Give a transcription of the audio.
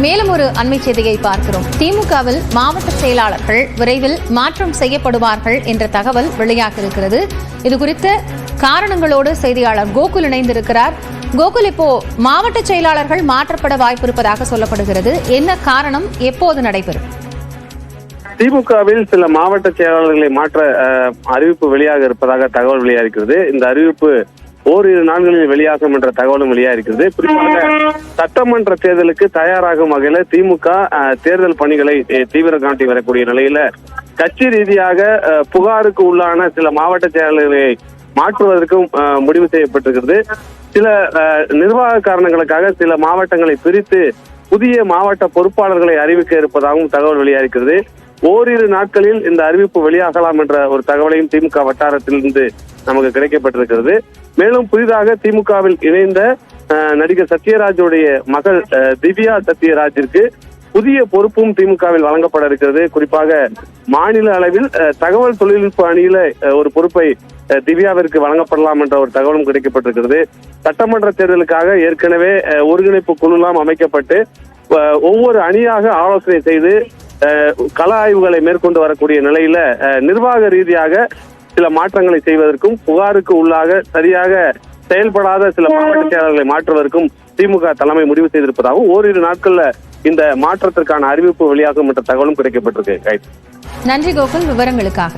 மேலும் ஒரு அண்மை செய்தியை பார்க்கிறோம். திமுகவில் மாவட்ட செயலாளர்கள் விரைவில் மாற்றம் செய்யப்படுவார்கள் என்ற தகவல் வெளியாக இருக்கிறது. இதுகுறித்த காரணங்களோடு செய்தியாளர் கோகுல் இணைந்திருக்கிறார். கோகுல், இப்போ மாவட்ட செயலாளர்கள் மாற்றப்பட வாய்ப்பு இருப்பதாக சொல்லப்படுகிறது. என்ன காரணம்? எப்போது நடைபெறும்? திமுகவில் சில மாவட்ட செயலாளர்களை மாற்ற அறிவிப்பு வெளியாக இருப்பதாக தகவல் வெளியாகிறது. இந்த அறிவிப்பு ஓரிரு நாட்களில் வெளியாகும் என்ற தகவலும் வெளியாகிறது. குறிப்பாக சட்டமன்ற தேர்தலுக்கு தயாராகும் வகையில திமுக தேர்தல் பணிகளை தீவிரம் காட்டி வரக்கூடிய நிலையில கட்சி ரீதியாக புகாருக்கு உள்ளான சில மாவட்ட செயலாளர்களை மாற்றுவதற்கும் முடிவு செய்யப்பட்டிருக்கிறது. சில நிர்வாக காரணங்களுக்காக சில மாவட்டங்களை பிரித்து புதிய மாவட்ட பொறுப்பாளர்களை அறிவிக்க இருப்பதாகவும் தகவல் வெளியாகிறது. ஓரிரு நாட்களில் இந்த அறிவிப்பு வெளியாகலாம் என்ற ஒரு தகவலையும் திமுக வட்டாரத்திலிருந்து நமக்கு கிடைக்கப்பட்டிருக்கிறது. மேலும் புதிதாக திமுகவில் இணைந்த நடிகர் சத்யராஜுடைய மகள் திவ்யா சத்யராஜிற்கு புதிய பொறுப்பும் திமுகவில் வழங்கப்பட இருக்கிறது. குறிப்பாக மாநில அளவில் தகவல் தொழில்நுட்ப அணியில ஒரு பொறுப்பை திவ்யாவிற்கு வழங்கப்படலாம் என்ற ஒரு தகவலும் கிடைக்கப்பட்டிருக்கிறது. சட்டமன்ற தேர்தலுக்காக ஏற்கனவே ஒருங்கிணைப்பு குழுலாம் அமைக்கப்பட்டு ஒவ்வொரு அணியாக ஆலோசனை செய்து கள ஆய்வுகளை மேற்கொண்டு வரக்கூடிய நிலையில நிர்வாக ரீதியாக சில மாற்றங்களை செய்வதற்கும் புகாருக்கு உள்ளாக சரியாக செயல்படாத சில மாவட்ட செயலாளர்களை மாற்றுவதற்கும் திமுக தலைமை முடிவு செய்திருப்பதாகவும் ஓரிரு நாட்கள்ல இந்த மாற்றத்திற்கான அறிவிப்பு வெளியாகும் என்ற தகவலும் கிடைக்கப்பட்டிருக்கு. நன்றி கோகுல், விவரங்களுக்காக.